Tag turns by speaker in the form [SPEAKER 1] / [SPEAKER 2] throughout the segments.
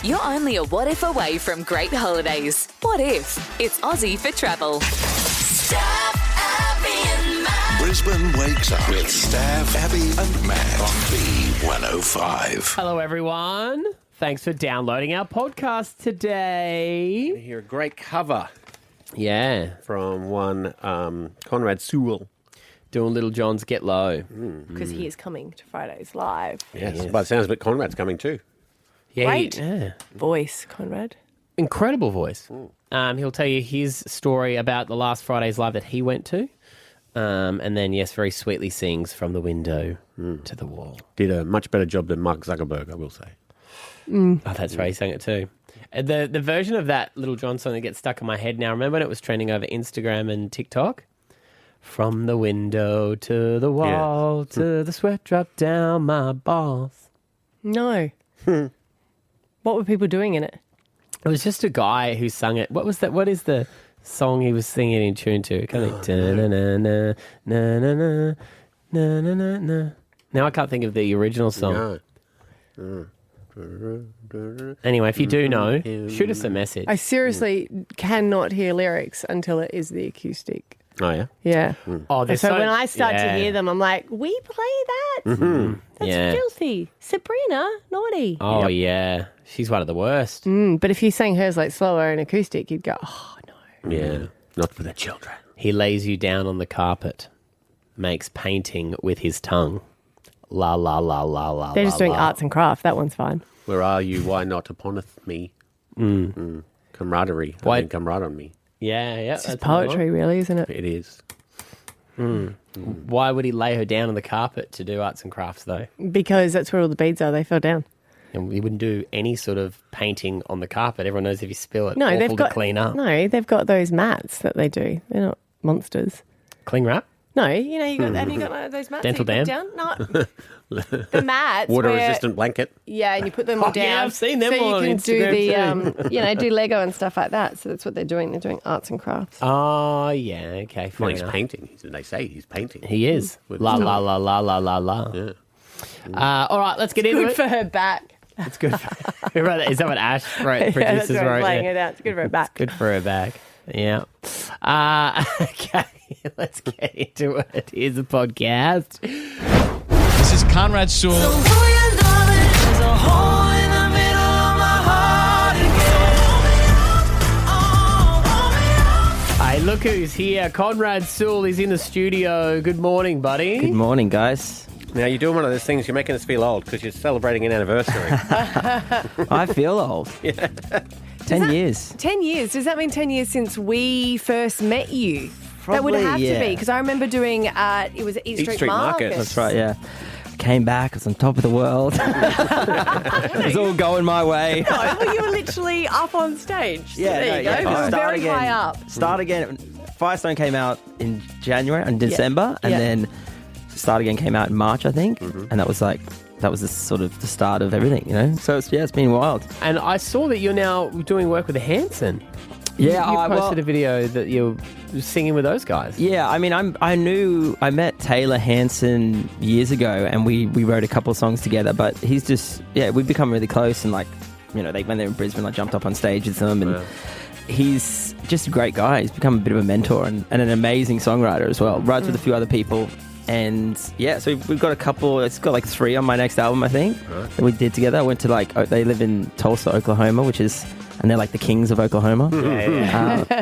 [SPEAKER 1] You're only a what if away from great holidays. What if? It's Aussie for travel. Stav, Abby and Matt.
[SPEAKER 2] Brisbane wakes up with Stav, Abby and Matt on B105.
[SPEAKER 3] Hello, everyone. Thanks for downloading our podcast today.
[SPEAKER 4] I hear a great cover
[SPEAKER 3] Yeah,
[SPEAKER 4] from one Conrad Sewell.
[SPEAKER 3] doing Little John's Get Low.
[SPEAKER 5] Because he is coming to Fridays Live.
[SPEAKER 4] Yes, by the sounds of it, Conrad's coming too.
[SPEAKER 3] Yeah,
[SPEAKER 5] Great.
[SPEAKER 3] yeah.
[SPEAKER 5] Voice, Conrad.
[SPEAKER 3] Incredible voice. He'll tell you his story about the last Friday's Live that he went to. And then, yes, very sweetly sings From the Window to the Wall.
[SPEAKER 4] Did a much better job than Mark Zuckerberg, I will say.
[SPEAKER 3] Oh, that's right. He sang it too. The version of that Little John song that gets stuck in my head now, remember when it was trending over Instagram and TikTok? From the window to the wall, to the sweat drop down my balls.
[SPEAKER 5] No. What were people doing in it?
[SPEAKER 3] It was just a guy who sung it. What was that? What is the song he was singing in tune to? Kind of na na na na na na. Now I can't think of the original song.
[SPEAKER 4] No.
[SPEAKER 3] Anyway, if you do know, shoot us a message.
[SPEAKER 5] I seriously cannot hear lyrics until it is the acoustic.
[SPEAKER 4] Oh, yeah?
[SPEAKER 5] Yeah.
[SPEAKER 3] Oh,
[SPEAKER 5] And so when I start to hear them, I'm like, we play that? That's
[SPEAKER 3] Yeah.
[SPEAKER 5] filthy. Sabrina, naughty.
[SPEAKER 3] Oh yeah, she's one of the worst.
[SPEAKER 5] But if you sang hers like slower and acoustic, you'd go, oh, no.
[SPEAKER 4] Yeah. Not for the children.
[SPEAKER 3] He lays you down on the carpet, makes painting with his tongue. La la la la la.
[SPEAKER 5] They're just doing
[SPEAKER 3] la.
[SPEAKER 5] arts and craft. That one's fine.
[SPEAKER 4] Where are you? Why not uponeth me? Camaraderie.
[SPEAKER 3] Why-
[SPEAKER 4] I mean, camaraderie on me.
[SPEAKER 3] Yeah, yeah.
[SPEAKER 5] It's just poetry, really, isn't it?
[SPEAKER 4] It is.
[SPEAKER 3] Why would he lay her down on the carpet to do arts and crafts, though?
[SPEAKER 5] Because that's where all the beads are. They fell down.
[SPEAKER 3] And he wouldn't do any sort of painting on the carpet. Everyone knows if you spill it,
[SPEAKER 5] No,
[SPEAKER 3] awful
[SPEAKER 5] they've got
[SPEAKER 3] to clean up.
[SPEAKER 5] No, they've got those mats that they do. They're not monsters.
[SPEAKER 3] Cling wrap?
[SPEAKER 5] No, you know, have you got those mats
[SPEAKER 3] Dental
[SPEAKER 5] that you put
[SPEAKER 3] dam?
[SPEAKER 5] down? No, the mats.
[SPEAKER 4] Water-resistant blanket.
[SPEAKER 5] Yeah, and you put them all down.
[SPEAKER 3] yeah, I've seen them
[SPEAKER 5] so
[SPEAKER 3] all on
[SPEAKER 5] you can do
[SPEAKER 3] Instagram
[SPEAKER 5] the, do Lego and stuff like that. So that's what they're doing. They're doing arts and crafts.
[SPEAKER 3] Oh, yeah, okay, fair
[SPEAKER 4] Well, he's
[SPEAKER 3] enough.
[SPEAKER 4] painting. They say he's painting.
[SPEAKER 3] He is.
[SPEAKER 4] With
[SPEAKER 3] La
[SPEAKER 4] his
[SPEAKER 3] la
[SPEAKER 4] tongue.
[SPEAKER 3] la la la la la.
[SPEAKER 4] Yeah.
[SPEAKER 3] All right, let's get into
[SPEAKER 5] Good
[SPEAKER 3] it.
[SPEAKER 5] for her back.
[SPEAKER 3] It's good. Who wrote that? Is that what Ash wrote?
[SPEAKER 5] Yeah, that's
[SPEAKER 3] Producers
[SPEAKER 5] why I'm
[SPEAKER 3] wrote.
[SPEAKER 5] playing
[SPEAKER 3] Yeah.
[SPEAKER 5] it out. It's good for her back.
[SPEAKER 3] Good for her back. Yeah. Okay, let's get into it. Here's the podcast.
[SPEAKER 6] This is Conrad Sewell.
[SPEAKER 3] Hey, look who's here. Conrad Sewell is in the studio. Good morning, buddy.
[SPEAKER 7] Good morning, guys.
[SPEAKER 4] Now, you're doing one of those things, you're making us feel old because you're celebrating an anniversary.
[SPEAKER 7] I feel old. 10 years.
[SPEAKER 5] 10 years. Does that mean 10 years since we first met you? That would
[SPEAKER 7] Probably,
[SPEAKER 5] have to
[SPEAKER 7] yeah.
[SPEAKER 5] be, because I remember doing, it was at East Street Market.
[SPEAKER 7] That's right, yeah. Came back, I was on top of the world. It was all going my way.
[SPEAKER 5] No, well, you were literally up on stage. So there you go.
[SPEAKER 7] yeah.
[SPEAKER 5] You were
[SPEAKER 7] Start
[SPEAKER 5] very
[SPEAKER 7] again.
[SPEAKER 5] high up.
[SPEAKER 7] Start again. Firestone came out in January and December, and
[SPEAKER 5] Yeah.
[SPEAKER 7] then Start Again came out in March, I think. And that was the sort of the start of everything, you know? So it's been wild.
[SPEAKER 3] And I saw that you're now doing work with Hanson.
[SPEAKER 7] Yeah,
[SPEAKER 3] you posted a video that you're singing with those guys.
[SPEAKER 7] Yeah, I mean, I met Taylor Hanson years ago, and we wrote a couple of songs together. But he's just, we've become really close, and when they're in Brisbane, I jumped up on stage with them, and he's just a great guy. He's become a bit of a mentor and an amazing songwriter as well. Writes with a few other people, and so we've got a couple. It's got 3 on my next album, I think, that we did together. I went to they live in Tulsa, Oklahoma, and they're like the kings of Oklahoma.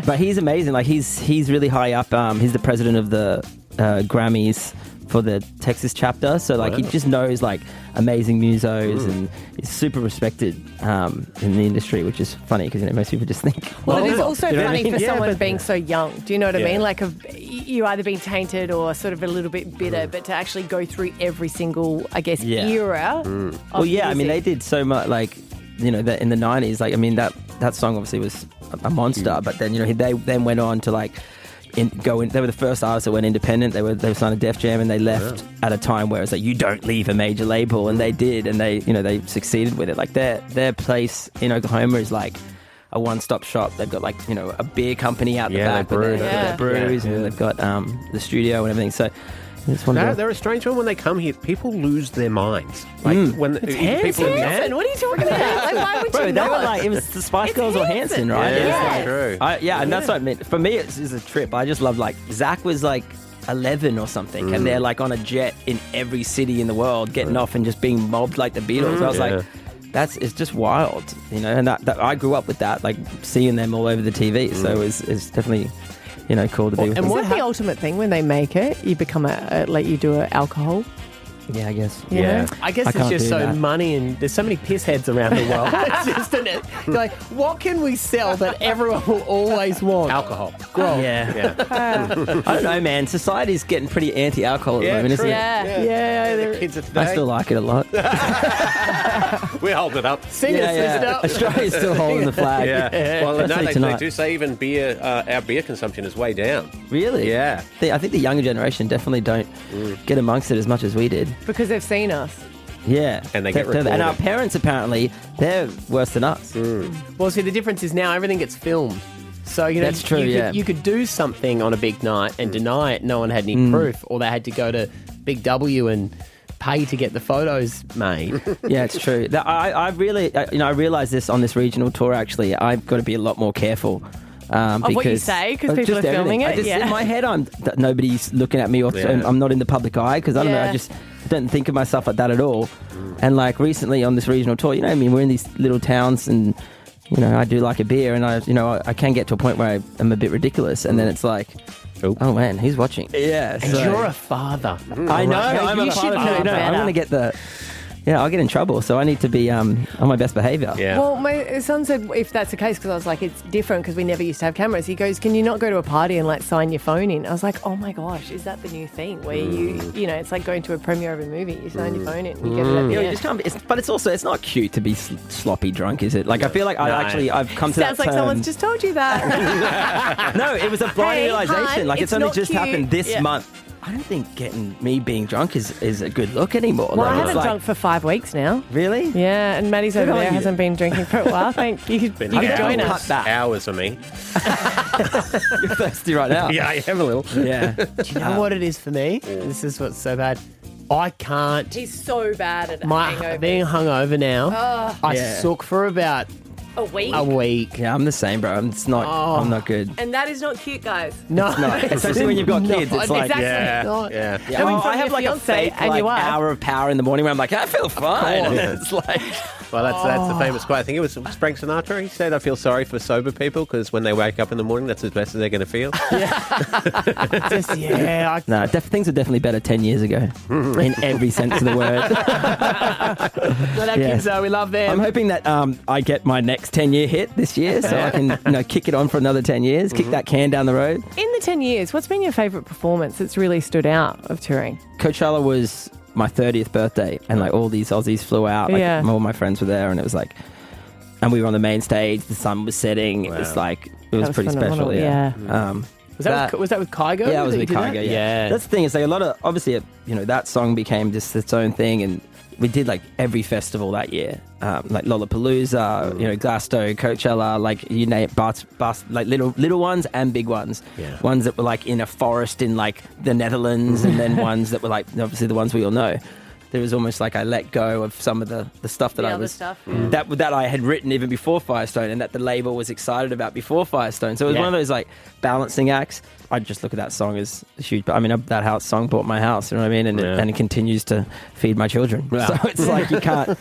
[SPEAKER 7] But he's amazing. He's really high up. He's the president of the Grammys for the Texas chapter. So he just knows amazing musos and is super respected in the industry, which is funny because most people just think.
[SPEAKER 5] Well, it is also
[SPEAKER 7] you know what I
[SPEAKER 5] funny
[SPEAKER 7] mean?
[SPEAKER 5] for
[SPEAKER 7] Yeah,
[SPEAKER 5] someone
[SPEAKER 7] but-
[SPEAKER 5] being so young. Do you know what I mean? You either been tainted or sort of a little bit bitter, but to actually go through every single, I guess, era.
[SPEAKER 7] Well, yeah, I mean, they
[SPEAKER 5] music.
[SPEAKER 7] did so much, that in the 90s, that song obviously was a monster, but then, they then went on to they were the first artists that went independent. They were signed to Def Jam, and they left at a time where it's you don't leave a major label, and they did, and they succeeded with it. Their place in Oklahoma is a one-stop shop. They've got a beer company out the back,
[SPEAKER 4] they brew.
[SPEAKER 7] with their brews, and they've got the studio and everything. So It's one of the-
[SPEAKER 4] They're a strange one when they come here. People lose their minds. Like when people
[SPEAKER 5] Hanson, what are you talking about? Like, why would
[SPEAKER 7] Bro,
[SPEAKER 5] you
[SPEAKER 7] they were
[SPEAKER 5] not?
[SPEAKER 7] like, it was the Spice Girls or Hanson, right?
[SPEAKER 4] Yeah,
[SPEAKER 7] It was
[SPEAKER 4] that's
[SPEAKER 7] like-
[SPEAKER 4] true.
[SPEAKER 7] and that's what I meant. For me, it's a trip. I just love, like, Zach was like 11 or something, and they're like on a jet in every city in the world, getting off and just being mobbed like the Beatles. I was like, it's just wild, you know. And that I grew up with that, like seeing them all over the TV. So it's definitely, you know, cool to be with.
[SPEAKER 5] And
[SPEAKER 7] them.
[SPEAKER 5] what's the ultimate thing when they make it? You become you do an alcohol.
[SPEAKER 7] Yeah, I guess.
[SPEAKER 5] You know?
[SPEAKER 3] I guess
[SPEAKER 7] I
[SPEAKER 3] it's
[SPEAKER 7] can't
[SPEAKER 3] just
[SPEAKER 7] do
[SPEAKER 3] so
[SPEAKER 7] that.
[SPEAKER 3] money, and there's so many piss heads around the world. It's just like, what can we sell that everyone will always want?
[SPEAKER 4] Alcohol.
[SPEAKER 7] Yeah. I don't know, man. Society's getting pretty anti-alcohol at the moment, isn't it?
[SPEAKER 5] Yeah.
[SPEAKER 4] The kids of today.
[SPEAKER 7] I still like it a lot.
[SPEAKER 4] We hold it up.
[SPEAKER 3] Singers, listen up.
[SPEAKER 7] Australia's still holding the flag.
[SPEAKER 4] Yeah. Well, no,
[SPEAKER 7] Especially
[SPEAKER 4] they
[SPEAKER 7] tonight.
[SPEAKER 4] do say even beer, our beer consumption is way down.
[SPEAKER 7] Really?
[SPEAKER 4] Yeah.
[SPEAKER 7] I think the younger generation definitely don't get amongst it as much as we did.
[SPEAKER 5] Because they've seen us.
[SPEAKER 7] Yeah.
[SPEAKER 4] And they get
[SPEAKER 7] And our
[SPEAKER 4] recorded.
[SPEAKER 7] parents, apparently, they're worse than us.
[SPEAKER 3] Well, see, the difference is now everything gets filmed. So, you know,
[SPEAKER 7] That's true,
[SPEAKER 3] you could do something on a big night and deny it. No one had any proof, or they had to go to Big W and pay to get the photos made.
[SPEAKER 7] Yeah, it's true. I really, I realised this on this regional tour, actually. I've got to be a lot more careful.
[SPEAKER 5] Of what you say, because people
[SPEAKER 7] just
[SPEAKER 5] are filming
[SPEAKER 7] everything.
[SPEAKER 5] it.
[SPEAKER 7] In my head, nobody's looking at me, or I'm not in the public eye, because I don't know. I just don't think of myself like that at all. And like recently on this regional tour, you know, I mean, we're in these little towns, and you know, I do like a beer, and I can get to a point where I'm a bit ridiculous, and then it's like, oh man, he's watching. Yeah,
[SPEAKER 3] And you're a father.
[SPEAKER 7] I know. I'm
[SPEAKER 5] You
[SPEAKER 7] a
[SPEAKER 5] should
[SPEAKER 7] father.
[SPEAKER 5] know
[SPEAKER 7] I'm
[SPEAKER 5] better.
[SPEAKER 7] going to get the. Yeah, I'll get in trouble, so I need to be on my best behaviour.
[SPEAKER 4] Yeah.
[SPEAKER 5] Well, my son said if that's the case, because I was like, it's different because we never used to have cameras. He goes, can you not go to a party and like sign your phone in? I was like, oh my gosh, is that the new thing where you know, it's like going to a premiere of a movie. You sign your phone in, you get it at the
[SPEAKER 7] You
[SPEAKER 5] end.
[SPEAKER 7] just can't. But it's not cute to be sloppy drunk, is it? Like I feel like I've come to
[SPEAKER 5] Sounds
[SPEAKER 7] that
[SPEAKER 5] like
[SPEAKER 7] term.
[SPEAKER 5] someone's just told you that.
[SPEAKER 7] No, it was a blind
[SPEAKER 5] Hey,
[SPEAKER 7] realization.
[SPEAKER 5] hon,
[SPEAKER 7] Like
[SPEAKER 5] it's
[SPEAKER 7] it's only
[SPEAKER 5] not
[SPEAKER 7] just
[SPEAKER 5] cute.
[SPEAKER 7] happened this
[SPEAKER 5] Yeah.
[SPEAKER 7] month. I don't think me being drunk is a good look anymore.
[SPEAKER 5] Well, I
[SPEAKER 7] Like,
[SPEAKER 5] haven't
[SPEAKER 7] it's like-
[SPEAKER 5] drunk for 5 weeks now.
[SPEAKER 7] Really?
[SPEAKER 5] Yeah, and Matty's over
[SPEAKER 7] Good on
[SPEAKER 5] there
[SPEAKER 7] you.
[SPEAKER 5] hasn't been drinking for a while. Thank you. You could join
[SPEAKER 7] cut
[SPEAKER 5] us.
[SPEAKER 7] back.
[SPEAKER 4] Hours for me.
[SPEAKER 7] You're thirsty right now.
[SPEAKER 4] Yeah, I am a little.
[SPEAKER 7] Yeah.
[SPEAKER 3] Do you know what it is for me? This is what's so bad. I can't.
[SPEAKER 5] He's so bad at
[SPEAKER 3] Being hungover now, I
[SPEAKER 7] Yeah.
[SPEAKER 3] sook for about
[SPEAKER 5] a week.
[SPEAKER 3] a week.
[SPEAKER 7] Yeah, I'm the same, bro. I'm not good.
[SPEAKER 5] And that is not cute, guys.
[SPEAKER 3] No,
[SPEAKER 7] Especially when you've got kids. It's like,
[SPEAKER 5] exactly.
[SPEAKER 4] Yeah.
[SPEAKER 3] not.
[SPEAKER 4] Yeah.
[SPEAKER 7] yeah,
[SPEAKER 5] Coming
[SPEAKER 7] oh,
[SPEAKER 5] from
[SPEAKER 7] I have
[SPEAKER 5] your
[SPEAKER 7] like a
[SPEAKER 5] fiancé
[SPEAKER 7] fake
[SPEAKER 5] and your
[SPEAKER 7] like
[SPEAKER 5] wife.
[SPEAKER 7] hour of power in the morning where I'm like, I feel fine. And it's like,
[SPEAKER 4] Well, that's the famous quote. I think it was Frank Sinatra. He said, I feel sorry for sober people because when they wake up in the morning, that's as best as they're going to feel.
[SPEAKER 3] Just, yeah.
[SPEAKER 7] no, things were definitely better 10 years ago in every sense of the word.
[SPEAKER 3] But our
[SPEAKER 7] Yeah.
[SPEAKER 3] kids, we love them.
[SPEAKER 7] I'm hoping that I get my next 10-year hit this year so I can kick it on for another 10 years, kick that can down the road.
[SPEAKER 5] In the 10 years, what's been your favourite performance that's really stood out of touring?
[SPEAKER 7] Coachella was my 30th birthday, and like all these Aussies flew out. Like,
[SPEAKER 5] Yeah.
[SPEAKER 7] all my friends were there, and it was like, and we were on the main stage. The sun was setting. It was like, it was
[SPEAKER 5] was
[SPEAKER 7] pretty
[SPEAKER 5] phenomenal,
[SPEAKER 7] special. Yeah.
[SPEAKER 3] was that with Kygo?
[SPEAKER 7] Yeah, it was
[SPEAKER 3] that
[SPEAKER 7] with
[SPEAKER 3] you did
[SPEAKER 7] Kygo.
[SPEAKER 3] that?
[SPEAKER 7] Yeah. That's the thing. It's like a lot of obviously, that song became just its own thing, and we did like every festival that year, like Lollapalooza, Glasgow, Coachella, like you name it, bus, like little ones and big ones.
[SPEAKER 4] Yeah.
[SPEAKER 7] Ones that were like in a forest in like the Netherlands, and then ones that were like obviously the ones we all know. There was almost like I let go of some of the stuff that
[SPEAKER 5] The
[SPEAKER 7] I
[SPEAKER 5] other
[SPEAKER 7] was
[SPEAKER 5] stuff.
[SPEAKER 7] that I had written even before Firestone, and that the label was excited about before Firestone. So it was one of those like balancing acts. I just look at that song as a huge. I mean, that song bought my house. You know what I mean? And it continues to feed my children. So it's like you can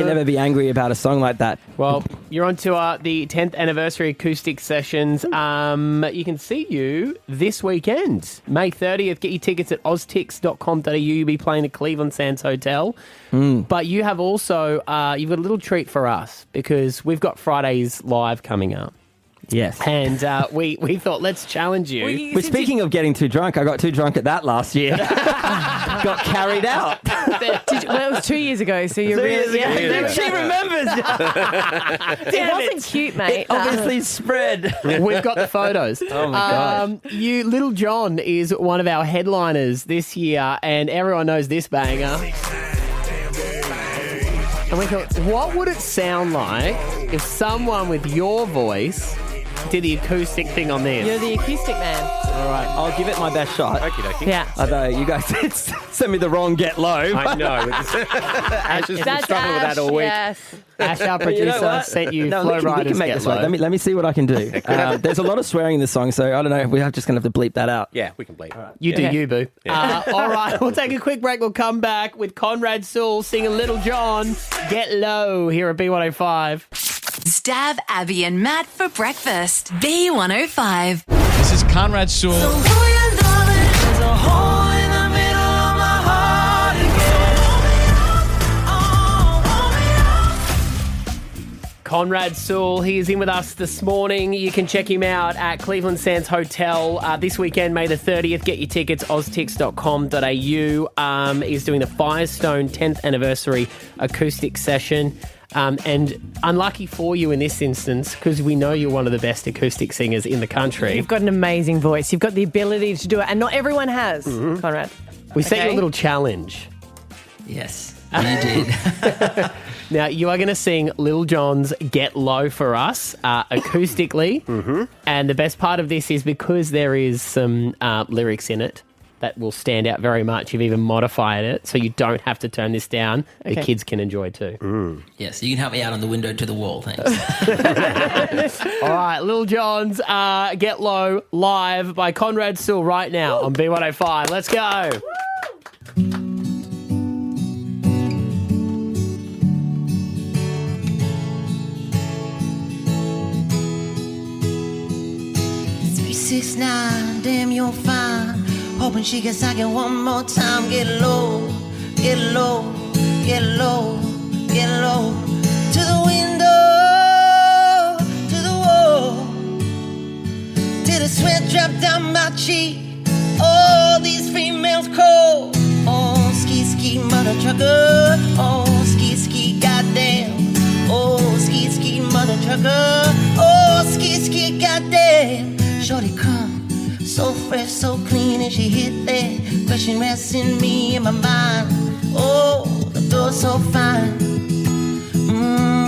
[SPEAKER 7] never be angry about a song like that.
[SPEAKER 3] Well, you're on to the 10th anniversary acoustic sessions. You can see you this weekend, May 30th. Get your tickets at oztix.com.au. You'll be playing at Cleveland Sands Hotel. But you have also you've got a little treat for us because we've got Fridays Live coming up.
[SPEAKER 7] Yes.
[SPEAKER 3] And we thought, let's challenge you.
[SPEAKER 7] But speaking of getting too drunk, I got too drunk at that last year. Got carried out.
[SPEAKER 5] Well, it was 2 years ago, so you're really...
[SPEAKER 7] She remembers.
[SPEAKER 5] It wasn't cute, mate.
[SPEAKER 7] Obviously spread.
[SPEAKER 3] We've got the photos.
[SPEAKER 7] Oh my God.
[SPEAKER 3] Little John is one of our headliners this year, and everyone knows this banger. And we thought, what would it sound like if someone with your voice do the acoustic thing on this.
[SPEAKER 5] You're the acoustic man.
[SPEAKER 7] All right, I'll give it my best shot.
[SPEAKER 4] Okey-dokey.
[SPEAKER 5] Yeah.
[SPEAKER 7] Although you guys did send me the wrong get low.
[SPEAKER 4] I know. Ash has been
[SPEAKER 5] That's
[SPEAKER 4] struggling with that all week.
[SPEAKER 5] Yes.
[SPEAKER 3] Ash, our producer,
[SPEAKER 7] You know what?
[SPEAKER 3] sent you
[SPEAKER 7] No,
[SPEAKER 3] Flow
[SPEAKER 7] we can
[SPEAKER 3] Riders
[SPEAKER 7] make
[SPEAKER 3] Get
[SPEAKER 7] this
[SPEAKER 3] Low.
[SPEAKER 7] work. Let me see what I can do. There's a lot of swearing in this song, so I don't know. We're just going to have to bleep that out.
[SPEAKER 4] Yeah, we can bleep.
[SPEAKER 3] You do you, boo.
[SPEAKER 4] Yeah.
[SPEAKER 3] All right, we'll take a quick break. We'll come back with Conrad Sewell singing Little John, Get Low, here at B105.
[SPEAKER 1] Stav, Abby, and Matt for breakfast. B105.
[SPEAKER 6] This is Conrad Sewell.
[SPEAKER 3] Conrad Sewell, he is in with us this morning. You can check him out at Cleveland Sands Hotel this weekend, May the 30th. Get your tickets, oztix.com.au. He's doing the Firestone 10th anniversary acoustic session. And unlucky for you in this instance, because we know you're one of the best acoustic singers in the country.
[SPEAKER 5] You've got an amazing voice. You've got the ability to do it, and not everyone has, Conrad.
[SPEAKER 3] We set you
[SPEAKER 5] Okay.
[SPEAKER 3] a little challenge.
[SPEAKER 7] Yes, you did.
[SPEAKER 3] Now, you are going to sing Lil Jon's Get Low for us acoustically. And the best part of this is because there is some lyrics in it that will stand out very much. You've even modified it, so you don't have to turn this down. The
[SPEAKER 5] Okay.
[SPEAKER 3] kids can enjoy too.
[SPEAKER 8] Yes, you can help me out on the window to the wall, thanks.
[SPEAKER 3] All right, Lil Jon's Get Low live by Conrad Sewell right now on B105. Let's go.
[SPEAKER 9] Six nine, damn you're fine. Hoping she gets second one more time. Get low, get low, get low, get low. To the window, to the wall. Till the sweat drop down my cheek. Oh, these females cold. Oh, ski ski mother trucker. Oh, ski ski goddamn. Oh, ski ski mother trucker. Oh, ski ski goddamn. Shorty come, so fresh, so clean, and she hit that question resting me in my mind. Oh, the door's so fine.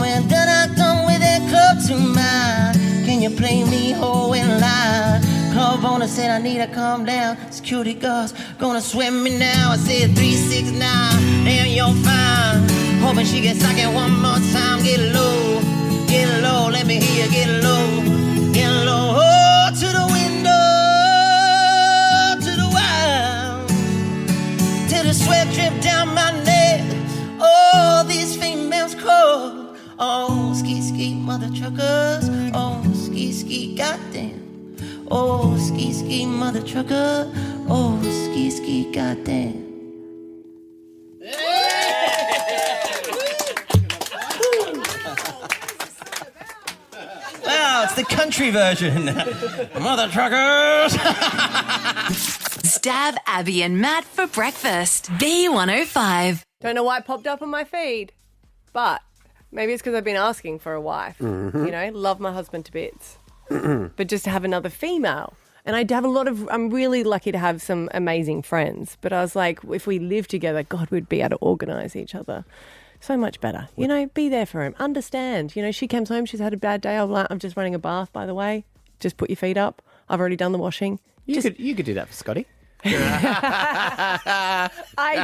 [SPEAKER 9] When done, I done with that club tonight. Can you play me whole and loud? Club owner said I need to calm down. Security guards gonna swim me now. I said 369, damn you're fine. Hoping she gets second one more time. Get low, let me hear you get low, get low. Oh, to the window, to the wild, till the sweat drip down my neck. Oh, these females cold. Oh, ski ski mother truckers. Oh, ski ski goddamn. Oh, ski ski mother trucker. Oh, ski ski goddamn. Wow, it's the country version. Mother truckers.
[SPEAKER 1] Stav, Abby, and Matt for breakfast. B105.
[SPEAKER 5] Don't know why it popped up on my feed, but maybe it's because I've been asking for a wife. You know, love my husband to bits, but just to have another female. And I'd have I'm really lucky to have some amazing friends, but I was like, if we lived together, God, we'd be able to organise each other so much better. You know, be there for him, understand. You know, she comes home, she's had a bad day. I'm just running a bath, by the way. Just put your feet up. I've already done the washing.
[SPEAKER 3] You could do that for Scotty.
[SPEAKER 5] I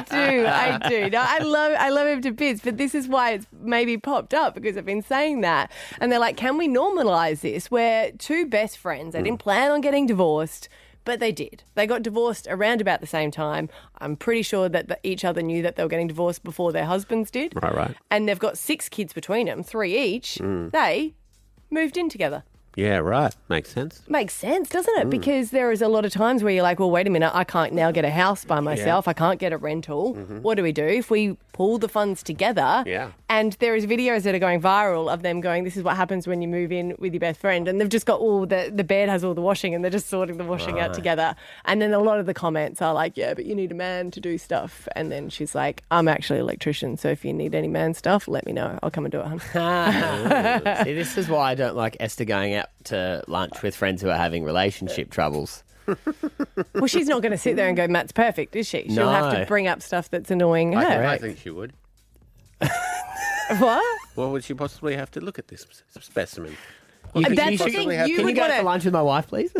[SPEAKER 5] do. No, I love him to bits, but this is why it's maybe popped up, because I've been saying that. And they're like, can we normalise this where two best friends, they didn't plan on getting divorced, but they did. They got divorced around about the same time. I'm pretty sure that each other knew that they were getting divorced before their husbands did.
[SPEAKER 4] Right.
[SPEAKER 5] And they've got 6 kids between them, 3 each. They moved in together.
[SPEAKER 4] Yeah, right. Makes sense.
[SPEAKER 5] Makes sense, doesn't it? Because there is a lot of times where you're like, well, wait a minute, I can't now get a house by myself. I can't get a rental. What do we do? If we pool the funds together, and there is videos that are going viral of them going, this is what happens when you move in with your best friend, and they've just got all the bed has all the washing, and they're just sorting the washing out together. And then a lot of the comments are like, yeah, but you need a man to do stuff. And then she's like, I'm actually an electrician, so if you need any man stuff, let me know. I'll come and do it, hun.
[SPEAKER 3] See, this is why I don't like Esther going out to lunch with friends who are having relationship troubles.
[SPEAKER 5] Well, she's not going to sit there and go, Matt's perfect, is she? She'll have to bring up stuff that's annoying her.
[SPEAKER 4] I think she would.
[SPEAKER 5] What?
[SPEAKER 4] What would she possibly have to look at this specimen?
[SPEAKER 3] You
[SPEAKER 5] That's the
[SPEAKER 4] possibly
[SPEAKER 5] thing,
[SPEAKER 4] have
[SPEAKER 5] you
[SPEAKER 3] Can you
[SPEAKER 5] would
[SPEAKER 3] go
[SPEAKER 5] want
[SPEAKER 3] for
[SPEAKER 5] to...
[SPEAKER 3] lunch with my wife, please?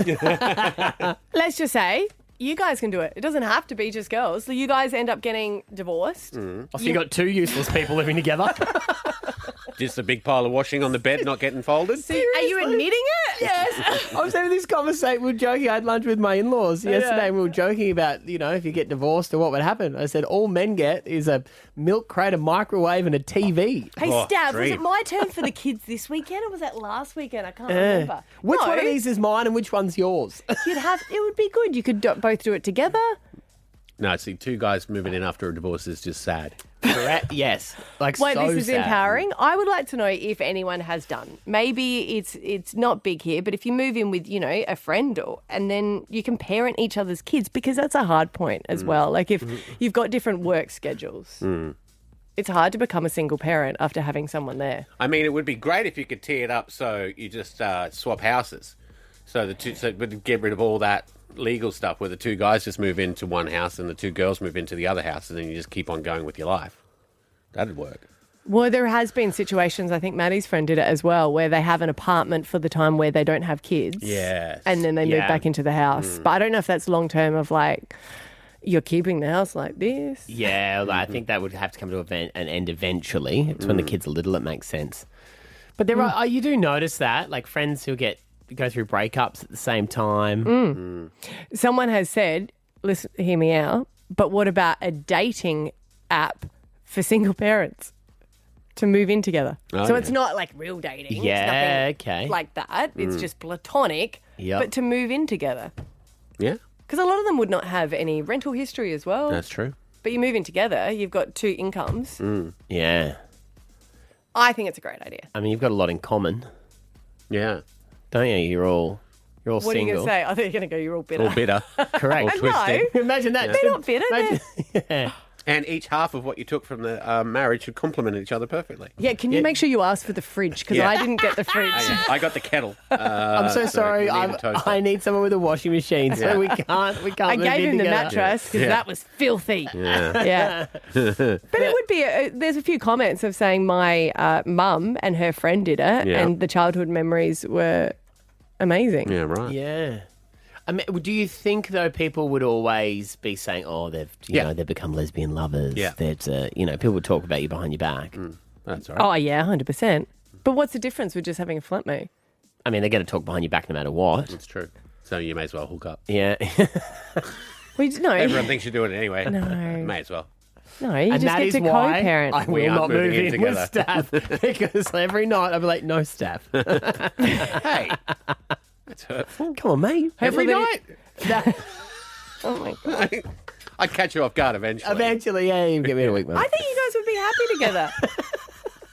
[SPEAKER 5] Let's just say you guys can do it. It doesn't have to be just girls. So you guys end up getting divorced.
[SPEAKER 3] So you got two useless people living together.
[SPEAKER 4] Just a big pile of washing on the bed not getting folded.
[SPEAKER 5] Are you admitting it?
[SPEAKER 3] Yes. I was having this conversation. We were joking. I had lunch with my in-laws yesterday. And we were joking about, if you get divorced or what would happen. I said, all men get is a milk crate, a microwave and a TV.
[SPEAKER 5] Hey,
[SPEAKER 4] Oh,
[SPEAKER 5] Stav, was
[SPEAKER 4] dream.
[SPEAKER 5] it my turn for the kids this weekend or was that last weekend? I can't remember.
[SPEAKER 3] Which
[SPEAKER 5] No,
[SPEAKER 3] one of these is mine and which one's yours?
[SPEAKER 5] it would be good. You could both do it together.
[SPEAKER 4] No, see, two guys moving in after a divorce is just sad.
[SPEAKER 3] Correct. Yes. Like,
[SPEAKER 5] Wait,
[SPEAKER 3] so
[SPEAKER 5] this is
[SPEAKER 3] sad.
[SPEAKER 5] empowering. I would like to know if anyone has done. Maybe it's not big here, but if you move in with, a friend and then you can parent each other's kids, because that's a hard point as well. Like if you've got different work schedules, it's hard to become a single parent after having someone there.
[SPEAKER 4] I mean, it would be great if you could tee it up so you just swap houses. So it would get rid of all that legal stuff where the two guys just move into one house and the two girls move into the other house, and then you just keep on going with your life. That'd work.
[SPEAKER 5] Well, there has been situations, I think Matty's friend did it as well, where they have an apartment for the time where they don't have kids.
[SPEAKER 4] Yes.
[SPEAKER 5] And then they move
[SPEAKER 3] Yeah.
[SPEAKER 5] back into the house. But I don't know if that's long term of like, you're keeping the house like this.
[SPEAKER 3] Yeah, well, I think that would have to come to an end eventually. It's when the kids are little, it makes sense. But there are, you do notice that, like friends who go through breakups at the same time.
[SPEAKER 5] Someone has said, listen, hear me out, but what about a dating app for single parents to move in together?
[SPEAKER 4] Oh,
[SPEAKER 5] so
[SPEAKER 4] yeah.
[SPEAKER 5] it's not like real dating. It's
[SPEAKER 3] Yeah,
[SPEAKER 5] nothing
[SPEAKER 3] okay.
[SPEAKER 5] like that. It's just platonic,
[SPEAKER 3] Yep.
[SPEAKER 5] but to move in together.
[SPEAKER 4] Yeah,
[SPEAKER 5] Because a lot of them would not have any rental history as well.
[SPEAKER 4] that's true.
[SPEAKER 5] But you move in together, you've got two incomes.
[SPEAKER 3] Yeah.
[SPEAKER 5] I think it's a great idea.
[SPEAKER 3] I mean, you've got a lot in common,
[SPEAKER 4] Yeah.
[SPEAKER 3] don't you? You're all
[SPEAKER 5] What are you
[SPEAKER 3] single.
[SPEAKER 5] going to say? I thought you're going to go, you're all bitter.
[SPEAKER 4] All bitter.
[SPEAKER 3] Correct.
[SPEAKER 4] All twisted.
[SPEAKER 5] No.
[SPEAKER 3] Imagine that.
[SPEAKER 5] They're not bitter.
[SPEAKER 3] Imagine, yeah.
[SPEAKER 4] And each half of what you took from the marriage should complement each other perfectly.
[SPEAKER 5] Yeah, can you make sure you ask for the fridge? Because
[SPEAKER 4] Yeah.
[SPEAKER 5] I didn't get the fridge.
[SPEAKER 4] I got the kettle.
[SPEAKER 3] I'm so sorry.
[SPEAKER 4] we need a toaster.
[SPEAKER 3] I need someone with a washing machine, so we can't.
[SPEAKER 5] I
[SPEAKER 3] move
[SPEAKER 5] gave
[SPEAKER 3] in
[SPEAKER 5] him the
[SPEAKER 3] together.
[SPEAKER 5] mattress because
[SPEAKER 4] Yeah.
[SPEAKER 5] that was filthy.
[SPEAKER 4] Yeah.
[SPEAKER 5] Yeah. But it would be, there's a few comments of saying my mum and her friend did it
[SPEAKER 4] Yeah.
[SPEAKER 5] and the childhood memories were amazing.
[SPEAKER 4] Yeah, right.
[SPEAKER 3] Yeah. I mean, do you think though people would always be saying, "Oh, they've they've become lesbian lovers"?
[SPEAKER 4] Yeah.
[SPEAKER 3] There's people would talk about you behind your back.
[SPEAKER 4] That's all right.
[SPEAKER 5] Oh, yeah, 100%. But what's the difference with just having a flatmate?
[SPEAKER 3] I mean, they're going to talk behind your back no matter what.
[SPEAKER 4] That's true. So you may as well hook up.
[SPEAKER 3] Yeah.
[SPEAKER 5] No,
[SPEAKER 4] Everyone thinks you're doing it anyway.
[SPEAKER 5] No.
[SPEAKER 4] May as well.
[SPEAKER 5] no, you
[SPEAKER 3] And
[SPEAKER 5] just
[SPEAKER 3] that
[SPEAKER 5] get
[SPEAKER 3] is
[SPEAKER 5] to
[SPEAKER 3] why
[SPEAKER 5] co-parent.
[SPEAKER 3] I
[SPEAKER 4] We
[SPEAKER 3] will
[SPEAKER 4] aren't
[SPEAKER 3] not move
[SPEAKER 4] moving in
[SPEAKER 3] in with Stav because every night I'll be like, "No, Stav."
[SPEAKER 4] Hey, that's hurtful.
[SPEAKER 3] Come on, mate. Every
[SPEAKER 5] Everybody-
[SPEAKER 3] night.
[SPEAKER 5] Oh, my God.
[SPEAKER 4] I'd catch you off guard eventually.
[SPEAKER 3] Eventually, yeah, you give me a week, man.
[SPEAKER 5] I think you guys would be happy together.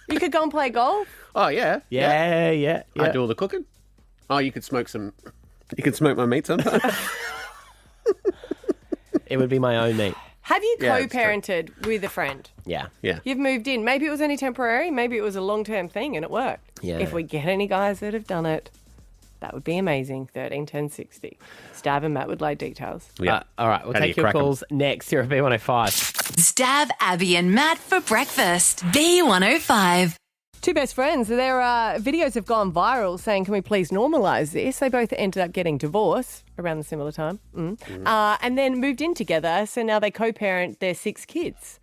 [SPEAKER 5] You could go and play golf.
[SPEAKER 4] Oh yeah.
[SPEAKER 3] Yeah.
[SPEAKER 4] I do all the cooking. Oh, you could smoke some. You could smoke my meat sometimes.
[SPEAKER 3] It would be my own meat.
[SPEAKER 5] Have you
[SPEAKER 4] Yeah, it's true.
[SPEAKER 5] co-parented with a friend?
[SPEAKER 3] Yeah.
[SPEAKER 4] Yeah.
[SPEAKER 5] You've moved in. Maybe it was only temporary. Maybe it was a long-term thing and it worked.
[SPEAKER 3] Yeah.
[SPEAKER 5] If we get any guys that have done it, that would be amazing. 13 10 60. Stav and Matt would like details.
[SPEAKER 4] Yeah.
[SPEAKER 3] All right, we'll
[SPEAKER 4] How do
[SPEAKER 3] take
[SPEAKER 4] you
[SPEAKER 3] your
[SPEAKER 4] crack 'em?
[SPEAKER 3] calls next here at B105.
[SPEAKER 1] Stav, Abby, and Matt for breakfast. B105.
[SPEAKER 5] Two best friends. Their videos have gone viral saying, can we please normalise this? They both ended up getting divorced around the similar time. And then moved in together. So now they co-parent their 6 kids.